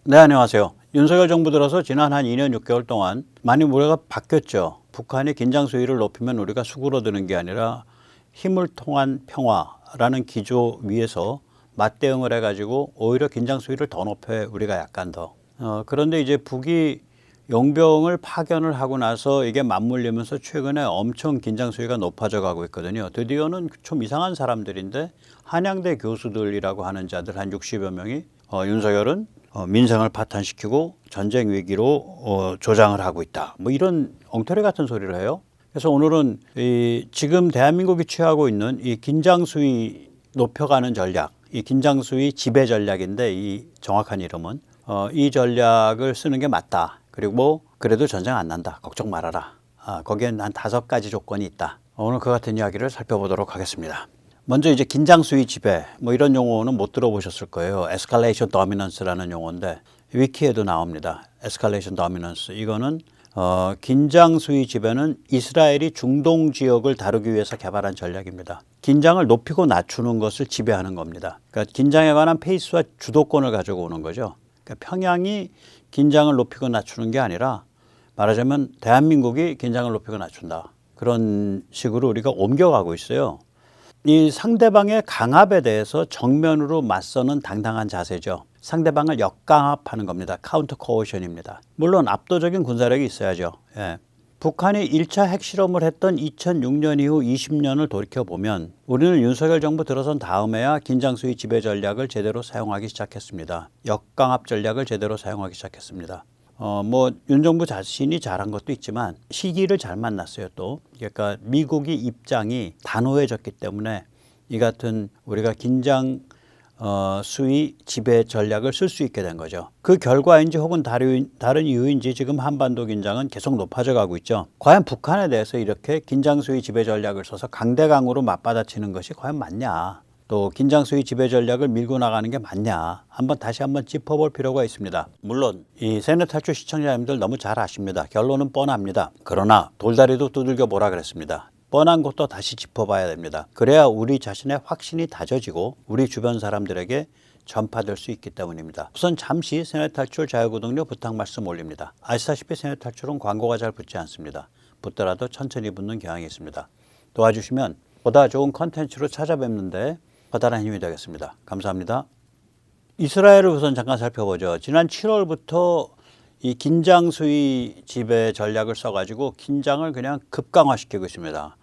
네, 안녕하세요. 윤석열 정부 들어서 지난 한 2년 6개월 동안 많이 우려가 바뀌었죠. 북한이 긴장 수위를 높이면 우리가 수그러드는 게 아니라 힘을 통한 평화라는 기조 위에서 맞대응을 해가지고 오히려 긴장 수위를 더 높여 우리가 약간 더. 그런데 이제 북이 용병을 파견을 하고 나서 이게 맞물리면서 최근에 엄청 긴장 수위가 높아져 가고 있거든요. 드디어는 좀 이상한 사람들인데 한양대 교수들이라고 하는 자들 한 60여 명이 윤석열은 민생을 파탄시키고 전쟁 위기로 조장을 하고 있다. 뭐 이런 엉터리 같은 소리를 해요. 그래서 오늘은 지금 대한민국이 취하고 있는 이 긴장 수위 높여가는 전략, 이 긴장 수위 지배 전략인데 이 정확한 이름은 이 전략을 쓰는 게 맞다. 그리고 그래도 전쟁 안 난다. 걱정 말아라. 거기엔 한 5가지 조건이 있다. 오늘 그 같은 이야기를 살펴보도록 하겠습니다. 먼저 이제 긴장 수위 지배 뭐 이런 용어는 못 들어보셨을 거예요. 에스컬레이션 도미넌스라는 용어인데 위키에도 나옵니다. 에스컬레이션 도미넌스 이거는 긴장 수위 지배는 이스라엘이 중동 지역을 다루기 위해서 개발한 전략입니다. 긴장을 높이고 낮추는 것을 지배하는 겁니다. 그러니까 긴장에 관한 페이스와 주도권을 가지고 오는 거죠. 그러니까 평양이 긴장을 높이고 낮추는 게 아니라 말하자면 대한민국이 긴장을 높이고 낮춘다. 그런 식으로 우리가 옮겨가고 있어요. 이 상대방의 강압에 대해서 정면으로 맞서는 당당한 자세죠. 상대방을 역강압하는 겁니다. 카운터 코어션입니다. 물론 압도적인 군사력이 있어야죠. 예. 북한이 1차 핵실험을 했던 2006년 이후 20년을 돌이켜보면 우리는 윤석열 정부 들어선 다음에야 긴장수위 지배 전략을 제대로 사용하기 시작했습니다. 역강압 전략을 제대로 사용하기 시작했습니다. 뭐 윤 정부 자신이 잘한 것도 있지만 시기를 잘 만났어요 또. 그러니까 미국이 입장이 단호해졌기 때문에 이 같은 우리가 긴장 수위 지배 전략을 쓸 수 있게 된 거죠. 그 결과인지 혹은 다른 이유인지 지금 한반도 긴장은 계속 높아져 가고 있죠. 과연 북한에 대해서 이렇게 긴장 수위 지배 전략을 써서 강대강으로 맞받아치는 것이 과연 맞냐? 또 긴장 수위 지배 전략을 밀고 나가는 게 맞냐? 다시 한번 짚어볼 필요가 있습니다. 물론 이 세뇌 탈출 시청자님들 너무 잘 아십니다. 결론은 뻔합니다. 그러나 돌다리도 두들겨 보라 그랬습니다. 뻔한 것도 다시 짚어봐야 됩니다. 그래야 우리 자신의 확신이 다져지고 우리 주변 사람들에게 전파될 수 있기 때문입니다. 우선 잠시 세뇌 탈출 자유구독료 부탁 말씀 올립니다. 아시다시피 세뇌 탈출은 광고가 잘 붙지 않습니다. 붙더라도 천천히 붙는 경향이 있습니다. 도와주시면 보다 좋은 컨텐츠로 찾아뵙는데 커다란 힘이 되겠습니다. 감사합니다. 이스라엘을 우선 잠깐 살펴보죠. 지난 7월부터 이 긴장 수위 지배 전략을 써가지고 긴장을 그냥 급강화시키고 있습니다.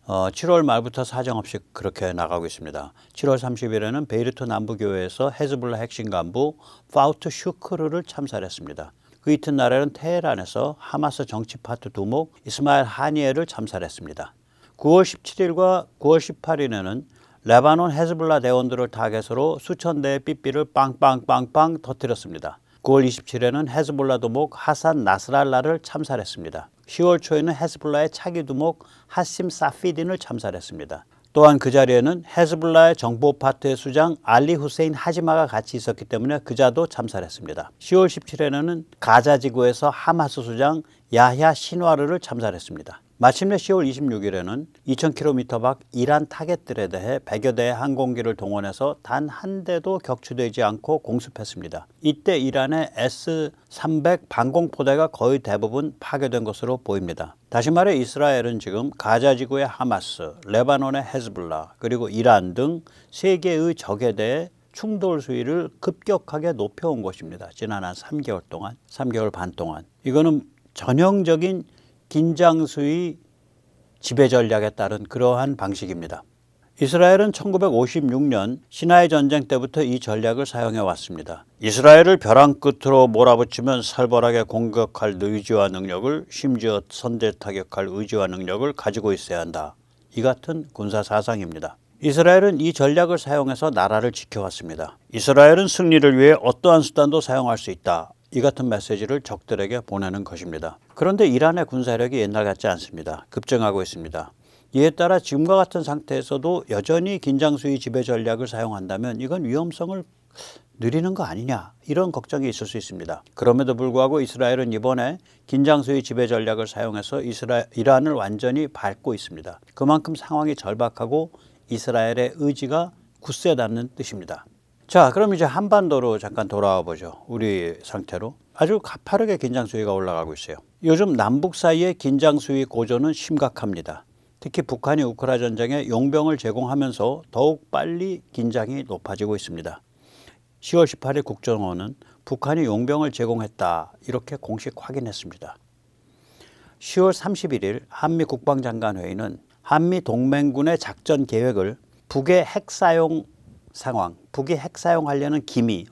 7월 말부터 사정없이 그렇게 나가고 있습니다. 7월 30일에는 베이루트 남부교회에서 헤즈볼라 핵심 간부 파우트 슈크르를 참살했습니다. 그 이튿날에는 테헤란에서 하마스 정치파트 두목 이스마일 하니에를 참살했습니다. 9월 17일과 9월 18일에는 레바논 헤즈볼라 대원들을 타겟으로 수천 대의 삐삐를 빵빵빵빵 터뜨렸습니다. 9월 27일에는 헤즈볼라 두목 하산 나스랄라를 참살했습니다. 10월 초에는 헤즈볼라의 차기 두목 하심 사피딘을 참살했습니다. 또한 그 자리에는 헤즈볼라의 정보 파트의 수장 알리 후세인 하지마가 같이 있었기 때문에 그자도 참살했습니다. 10월 17일에는 가자 지구에서 하마스 수장 야야 신와르를 참살했습니다. 마침내 10월 26일에는 2000km 밖 이란 타겟들에 대해 100여 대의 항공기를 동원해서 단 한 대도 격추되지 않고 공습했습니다. 이때 이란의 S-300 방공포대가 거의 대부분 파괴된 것으로 보입니다. 다시 말해 이스라엘은 지금 가자 지구의 하마스, 레바논의 헤즈볼라, 그리고 이란 등 세계의 적에 대해 충돌 수위를 급격하게 높여온 것입니다. 지난 한 3개월 동안, 3개월 반 동안. 이거는 전형적인 긴장 수위 지배 전략에 따른 그러한 방식입니다. 이스라엘은 1956년 시나이 전쟁 때부터 이 전략을 사용해 왔습니다. 이스라엘을 벼랑 끝으로 몰아붙이면 살벌하게 공격할 의지와 능력을, 심지어 선제 타격할 의지와 능력을 가지고 있어야 한다. 이 같은 군사 사상입니다. 이스라엘은 이 전략을 사용해서 나라를 지켜왔습니다. 이스라엘은 승리를 위해 어떠한 수단도 사용할 수 있다. 이 같은 메시지를 적들에게 보내는 것입니다. 그런데 이란의 군사력이 옛날 같지 않습니다. 급증하고 있습니다. 이에 따라 지금과 같은 상태에서도 여전히 긴장수위 지배 전략을 사용한다면 이건 위험성을 느리는 거 아니냐, 이런 걱정이 있을 수 있습니다. 그럼에도 불구하고 이스라엘은 이번에 긴장수위 지배 전략을 사용해서 이란을 완전히 밟고 있습니다. 그만큼 상황이 절박하고 이스라엘의 의지가 굳세다는 뜻입니다. 자, 그럼 이제 한반도로 잠깐 돌아와 보죠. 우리 상태로. 아주 가파르게 긴장 수위가 올라가고 있어요. 요즘 남북 사이의 긴장 수위 고조는 심각합니다. 특히 북한이 우크라 전쟁에 용병을 제공하면서 더욱 빨리 긴장이 높아지고 있습니다. 10월 18일 국정원은 북한이 용병을 제공했다 이렇게 공식 확인했습니다. 10월 31일 한미 국방장관회의는 한미 동맹군의 작전 계획을 북의 핵 사용 상황, 북이 핵 사용하려는 기미,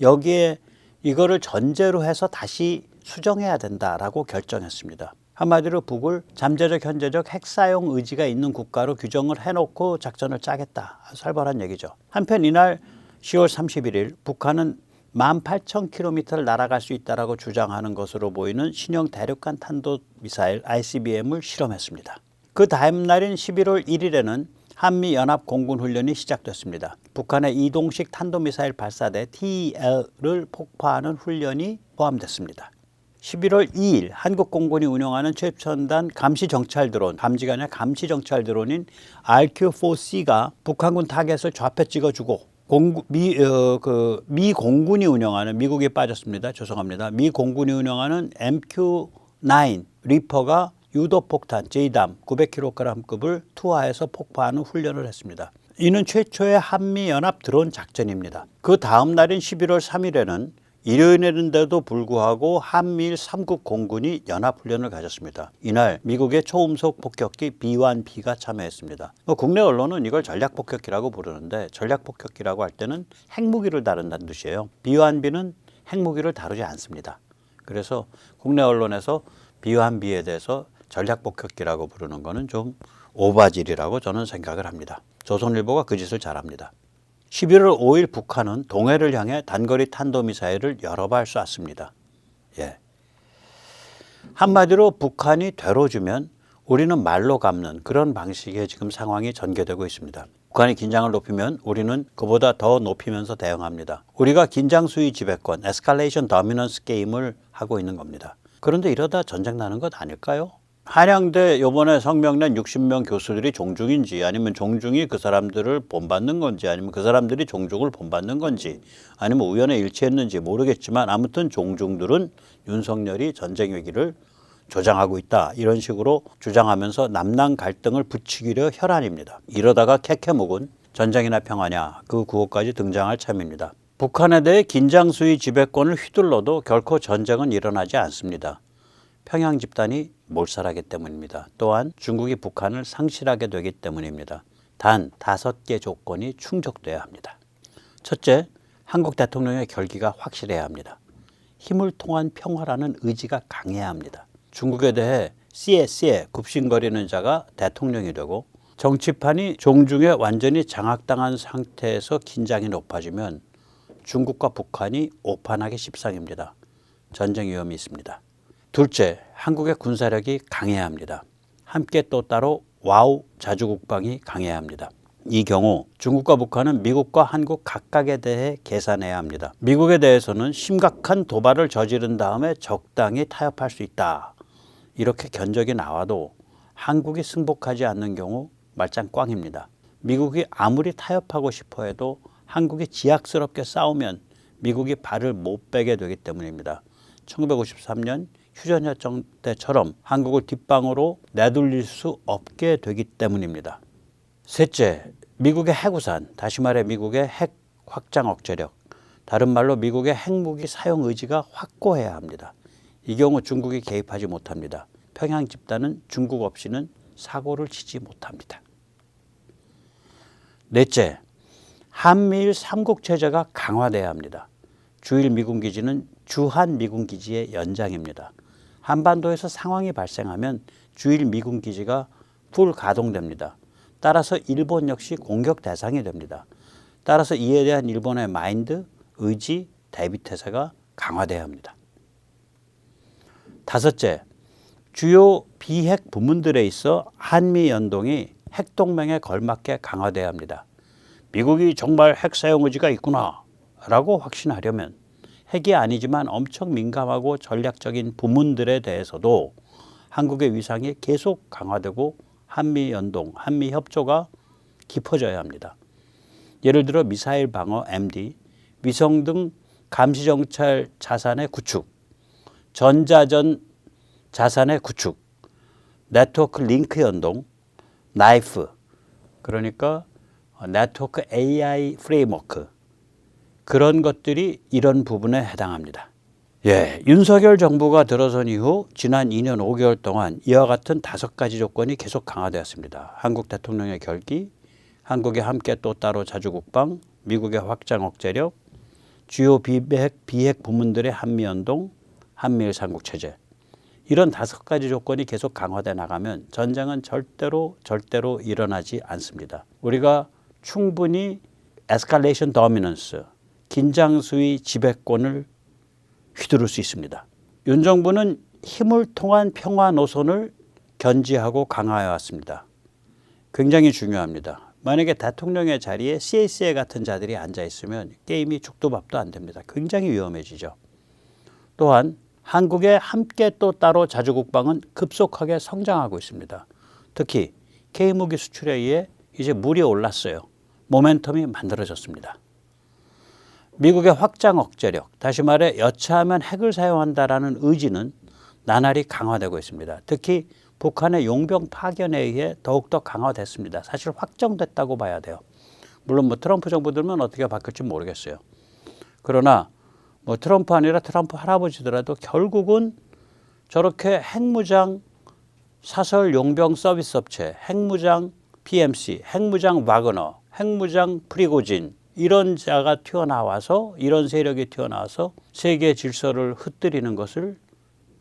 여기에 이거를 전제로 해서 다시 수정해야 된다라고 결정했습니다. 한마디로 북을 잠재적 현재적 핵 사용 의지가 있는 국가로 규정을 해놓고 작전을 짜겠다. 살벌한 얘기죠. 한편 이날 10월 31일 북한은 18,000km를 날아갈 수 있다라고 주장하는 것으로 보이는 신형 대륙간 탄도미사일 ICBM을 실험했습니다. 그 다음 날인 11월 1일에는 한미연합 공군훈련이 시작됐습니다. 북한의 이동식 탄도미사일 발사대 TEL을 폭파하는 훈련이 포함됐습니다. 11월 2일 한국 공군이 운영하는 최첨단 감시정찰 드론, 감지가 아니라 감시정찰 드론인 RQ-4C가 북한군 타겟을 좌표 찍어주고 미 공군이 운영하는, 미국이 빠졌습니다. 죄송합니다. 미 공군이 운영하는 MQ-9 리퍼가 유도폭탄 JDAM 900kg급을 투하해서 폭파하는 훈련을 했습니다. 이는 최초의 한미연합 드론 작전입니다. 그 다음 날인 11월 3일에는 일요일인데도 불구하고 한미일 3국 공군이 연합훈련을 가졌습니다. 이날 미국의 초음속 폭격기 B-1B가 참여했습니다. 국내 언론은 이걸 전략폭격기라고 부르는데, 전략폭격기라고 할 때는 핵무기를 다룬다는 뜻이에요. B-1B는 핵무기를 다루지 않습니다. 그래서 국내 언론에서 B-1B에 대해서 전략폭격기라고 부르는 것은 좀 오바질이라고 저는 생각을 합니다. 조선일보가 그 짓을 잘합니다. 11월 5일 북한은 동해를 향해 단거리 탄도미사일을 여러 발 쐈습니다. 예. 한마디로 북한이 되로주면 우리는 말로 갚는 그런 방식의 지금 상황이 전개되고 있습니다. 북한이 긴장을 높이면 우리는 그보다 더 높이면서 대응합니다. 우리가 긴장 수위 지배권, 에스컬레이션 더미넌스 게임을 하고 있는 겁니다. 그런데 이러다 전쟁 나는 것 아닐까요? 한양대 요번에 성명낸 60명 교수들이 종중인지, 아니면 종중이 그 사람들을 본받는 건지, 아니면 그 사람들이 종중을 본받는 건지, 아니면 우연에 일치했는지 모르겠지만 아무튼 종중들은 윤석열이 전쟁 위기를 조장하고 있다 이런 식으로 주장하면서 남남 갈등을 부추기려 혈안입니다. 이러다가 캐캐묵은 전쟁이나 평화냐 그 구호까지 등장할 참입니다. 북한에 대해 긴장 수위 지배권을 휘둘러도 결코 전쟁은 일어나지 않습니다. 평양 집단이 몰살하기 때문입니다. 또한 중국이 북한을 상실하게 되기 때문입니다. 단 5개 조건이 충족돼야 합니다. 첫째, 한국 대통령의 결기가 확실해야 합니다. 힘을 통한 평화라는 의지가 강해야 합니다. 중국에 대해 씨에 굽신거리는 자가 대통령이 되고, 정치판이 종중에 완전히 장악당한 상태에서 긴장이 높아지면 중국과 북한이 오판하기 십상입니다. 전쟁 위험이 있습니다. 둘째, 한국의 군사력이 강해야 합니다. 함께 또 따로 와우 자주국방이 강해야 합니다. 이 경우 중국과 북한은 미국과 한국 각각에 대해 계산해야 합니다. 미국에 대해서는 심각한 도발을 저지른 다음에 적당히 타협할 수 있다, 이렇게 견적이 나와도 한국이 승복하지 않는 경우 말짱 꽝입니다. 미국이 아무리 타협하고 싶어 해도 한국이 지약스럽게 싸우면 미국이 발을 못 빼게 되기 때문입니다. 1953년 휴전협정 때처럼 한국을 뒷방으로 내돌릴 수 없게 되기 때문입니다. 셋째, 미국의 핵우산, 다시 말해 미국의 핵 확장 억제력, 다른 말로 미국의 핵무기 사용 의지가 확고해야 합니다. 이 경우 중국이 개입하지 못합니다. 평양 집단은 중국 없이는 사고를 치지 못합니다. 넷째, 한미일 3국 체제가 강화돼야 합니다. 주일 미군 기지는 주한 미군 기지의 연장입니다. 한반도에서 상황이 발생하면 주일 미군 기지가 풀 가동됩니다. 따라서 일본 역시 공격 대상이 됩니다. 따라서 이에 대한 일본의 마인드, 의지, 대비태세가 강화돼야 합니다. 다섯째, 주요 비핵 부문들에 있어 한미 연동이 핵동맹에 걸맞게 강화돼야 합니다. 미국이 정말 핵 사용 의지가 있구나 라고 확신하려면 핵이 아니지만 엄청 민감하고 전략적인 부문들에 대해서도 한국의 위상이 계속 강화되고 한미 연동, 한미 협조가 깊어져야 합니다. 예를 들어 미사일 방어 MD, 위성 등 감시정찰 자산의 구축, 전자전 자산의 구축, 네트워크 링크 연동, 나이프, 그러니까 네트워크 AI 프레임워크, 그런 것들이 이런 부분에 해당합니다. 윤석열 정부가 들어선 이후 지난 2년 5개월 동안 이와 같은 5가지 조건이 계속 강화되었습니다. 한국 대통령의 결기, 한국의 함께 또 따로 자주국방, 미국의 확장 억제력, 주요 비핵 부문들의 한미연동, 한미일 삼국체제, 이런 5가지 조건이 계속 강화돼 나가면 전쟁은 절대로 일어나지 않습니다. 우리가 충분히 에스컬레이션 도미넌스, 긴장 수위 지배권을 휘두를 수 있습니다. 윤 정부는 힘을 통한 평화 노선을 견지하고 강화해 왔습니다. 굉장히 중요합니다. 만약에 대통령의 자리에 CACA 같은 자들이 앉아 있으면 게임이 죽도 밥도 안 됩니다. 굉장히 위험해지죠. 또한 한국의 함께 또 따로 자주국방은 급속하게 성장하고 있습니다. 특히 K무기 수출에 의해 이제 물이 올랐어요. 모멘텀이 만들어졌습니다. 미국의 확장 억제력, 다시 말해 여차하면 핵을 사용한다라는 의지는 나날이 강화되고 있습니다. 특히 북한의 용병 파견에 의해 더욱더 강화됐습니다. 사실 확정됐다고 봐야 돼요. 물론 트럼프 정부 들면 어떻게 바뀔지 모르겠어요. 그러나 트럼프 아니라 트럼프 할아버지더라도 결국은 저렇게 핵무장 사설 용병 서비스 업체, 핵무장 PMC, 핵무장 와그너, 핵무장 프리고진, 이런 자가 튀어나와서, 이런 세력이 튀어나와서 세계 질서를 흩뜨리는 것을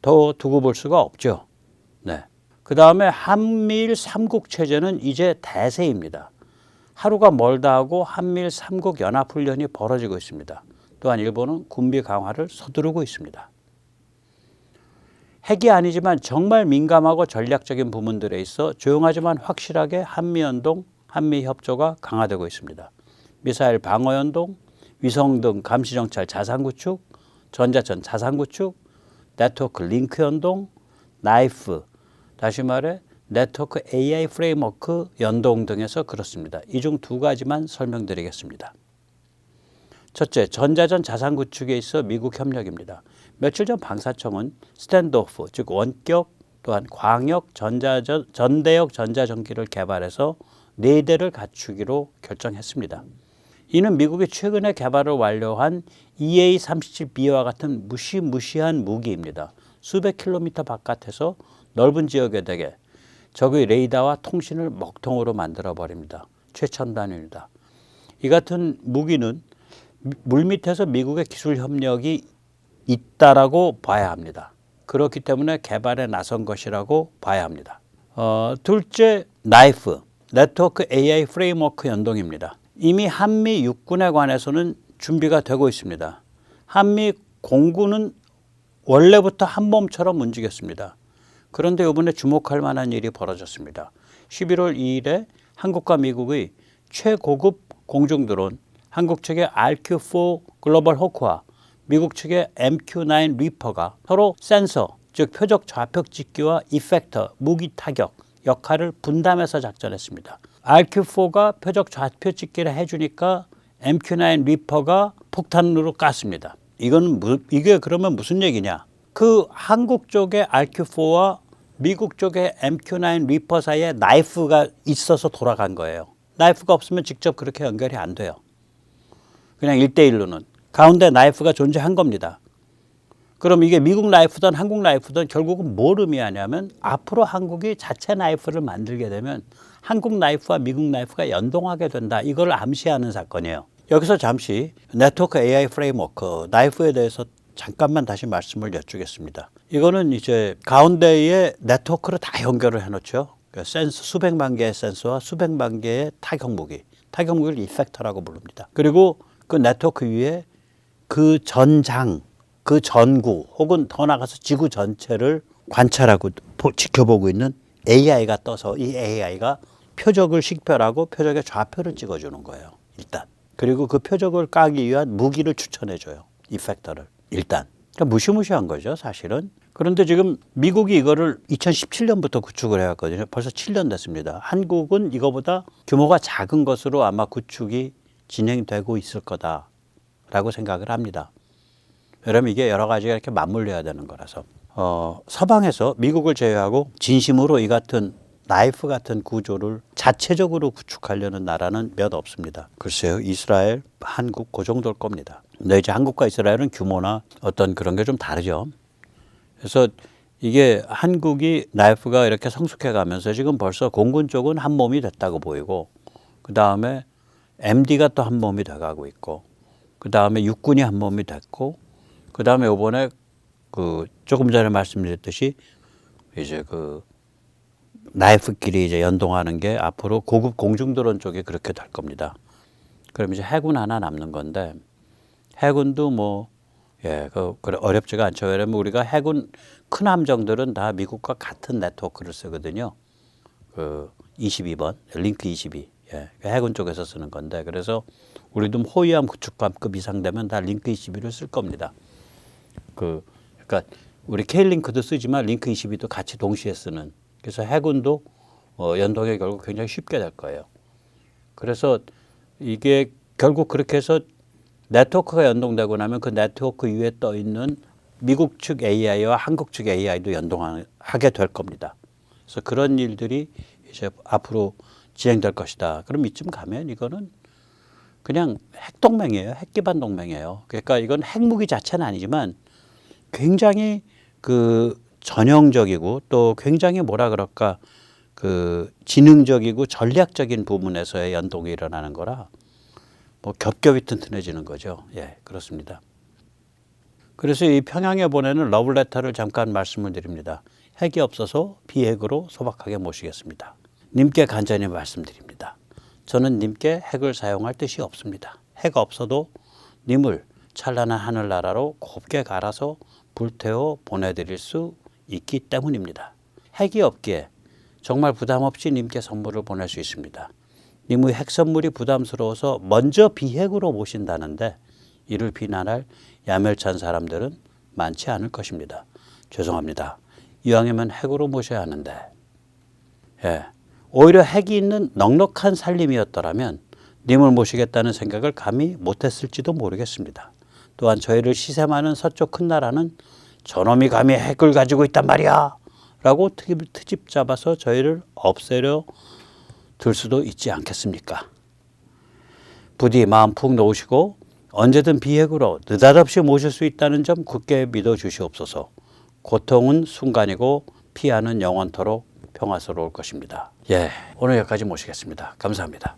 더 두고 볼 수가 없죠. 그 다음에 한미일 삼국체제는 이제 대세입니다. 하루가 멀다 하고 한미일 삼국 연합훈련이 벌어지고 있습니다. 또한 일본은 군비 강화를 서두르고 있습니다. 핵이 아니지만 정말 민감하고 전략적인 부분들에 있어 조용하지만 확실하게 한미연동, 한미협조가 강화되고 있습니다. 미사일 방어연동, 위성 등 감시정찰 자산구축, 전자전 자산구축, 네트워크 링크 연동, 나이프, 다시 말해 네트워크 AI 프레임워크 연동 등에서 그렇습니다. 이 중 2가지만 설명드리겠습니다. 첫째, 전자전 자산구축에 있어 미국 협력입니다. 며칠 전 방사청은 스탠드오프, 즉 원격 또한 광역 전대역 전자전기를 개발해서 4대를 갖추기로 결정했습니다. 이는 미국이 최근에 개발을 완료한 EA-37B와 같은 무시무시한 무기입니다. 수백 킬로미터 바깥에서 넓은 지역에 대게 적의 레이더와 통신을 먹통으로 만들어버립니다. 최첨단입니다. 이 같은 무기는 물밑에서 미국의 기술 협력이 있다라고 봐야 합니다. 그렇기 때문에 개발에 나선 것이라고 봐야 합니다. 둘째, 나이프, 네트워크 AI 프레임워크 연동입니다. 이미 한미 육군에 관해서는 준비가 되고 있습니다. 한미 공군은 원래부터 한 몸처럼 움직였습니다. 그런데 이번에 주목할 만한 일이 벌어졌습니다. 11월 2일에 한국과 미국의 최고급 공중드론, 한국 측의 RQ-4 글로벌 호크와 미국 측의 MQ-9 리퍼가 서로 센서, 즉 표적 좌표 찍기와 이펙터, 무기 타격 역할을 분담해서 작전했습니다. RQ-4가 표적 좌표 찍기를 해주니까 MQ-9 리퍼가 폭탄으로 깠습니다. 이게 그러면 무슨 얘기냐? 그 한국 쪽의 RQ-4와 미국 쪽의 MQ-9 리퍼 사이에 나이프가 있어서 돌아간 거예요. 나이프가 없으면 직접 그렇게 연결이 안 돼요. 그냥 1대1로는. 가운데 나이프가 존재한 겁니다. 그럼 이게 미국 나이프든 한국 나이프든 결국은 뭘 의미하냐면 앞으로 한국이 자체 나이프를 만들게 되면 한국 나이프와 미국 나이프가 연동하게 된다. 이걸 암시하는 사건이에요. 여기서 잠시 네트워크 AI 프레임워크, 나이프에 대해서 잠깐만 다시 말씀을 여쭈겠습니다. 이거는 이제 가운데에 네트워크를 다 연결을 해놓죠. 센서, 수백만 개의 센서와 수백만 개의 타격 무기. 타격 무기를 이펙터라고 부릅니다. 그리고 그 네트워크 위에 그 전장, 그 전구 혹은 더 나가서 지구 전체를 관찰하고 지켜보고 있는 AI가 떠서 이 AI가 표적을 식별하고 표적의 좌표를 찍어주는 거예요. 일단. 그리고 그 표적을 까기 위한 무기를 추천해줘요. 이펙터를. 일단. 그러니까 무시무시한 거죠, 사실은. 그런데 지금 미국이 이거를 2017년부터 구축을 해왔거든요. 벌써 7년 됐습니다. 한국은 이거보다 규모가 작은 것으로 아마 구축이 진행되고 있을 거다라고 생각을 합니다. 왜냐하면 이게 여러 가지가 이렇게 맞물려야 되는 거라서. 서방에서 미국을 제외하고 진심으로 이 같은 나이프 같은 구조를 자체적으로 구축하려는 나라는 몇 없습니다. 글쎄요, 이스라엘, 한국 그 정도일 겁니다. 근데 이제 한국과 이스라엘은 규모나 어떤 그런 게 좀 다르죠. 그래서 이게 한국이 나이프가 이렇게 성숙해 가면서 지금 벌써 공군 쪽은 한 몸이 됐다고 보이고, 그 다음에 MD가 또 한 몸이 돼가고 있고, 그 다음에 육군이 한 몸이 됐고, 그 다음에 이번에 그 조금 전에 말씀드렸듯이 이제 그 나이프끼리 이제 연동하는 게 앞으로 고급 공중드론 쪽에 그렇게 될 겁니다. 그럼 이제 해군 하나 남는 건데, 해군도 뭐 그래 어렵지가 않죠. 왜냐면 우리가 해군 큰 함정들은 다 미국과 같은 네트워크를 쓰거든요. 그 22번 링크 22 해군 쪽에서 쓰는 건데, 그래서 우리도 호위함 구축함급 이상 되면 다 링크 22를 쓸 겁니다. 그러니까 우리 K링크도 쓰지만 링크 22도 같이 동시에 쓰는. 그래서 해군도 연동이 결국 굉장히 쉽게 될 거예요. 그래서 이게 결국 그렇게 해서 네트워크가 연동되고 나면 그 네트워크 위에 떠 있는 미국 측 AI와 한국 측 AI도 연동하게 될 겁니다. 그래서 그런 일들이 이제 앞으로 진행될 것이다. 그럼 이쯤 가면 이거는 그냥 핵동맹이에요. 핵기반 동맹이에요. 그러니까 이건 핵무기 자체는 아니지만 굉장히 그 전형적이고 또 굉장히 뭐라 그럴까 그 지능적이고 전략적인 부분에서의 연동이 일어나는 거라 뭐 겹겹이 튼튼해지는 거죠. 예, 그렇습니다. 그래서 이 평양에 보내는 러브레터를 잠깐 말씀을 드립니다. 핵이 없어서 비핵으로 소박하게 모시겠습니다. 님께 간절히 말씀드립니다. 저는 님께 핵을 사용할 뜻이 없습니다. 핵 없어도 님을 찬란한 하늘나라로 곱게 갈아서 불태워 보내드릴 수 있기 때문입니다. 핵이 없기에 정말 부담 없이 님께 선물을 보낼 수 있습니다. 님의 핵 선물이 부담스러워서 먼저 비핵으로 모신다는데 이를 비난할 야멸찬 사람들은 많지 않을 것입니다. 죄송합니다. 이왕이면 핵으로 모셔야 하는데 오히려 핵이 있는 넉넉한 살림이었더라면 님을 모시겠다는 생각을 감히 못했을지도 모르겠습니다. 또한 저희를 시샘하는 서쪽 큰 나라는 저놈이 감히 핵을 가지고 있단 말이야 라고 트집 잡아서 저희를 없애려 들 수도 있지 않겠습니까? 부디 마음 푹 놓으시고 언제든 비핵으로 느닷없이 모실 수 있다는 점 굳게 믿어 주시옵소서. 고통은 순간이고 피하는 영원토록 평화스러울 것입니다. 오늘 여기까지 모시겠습니다. 감사합니다.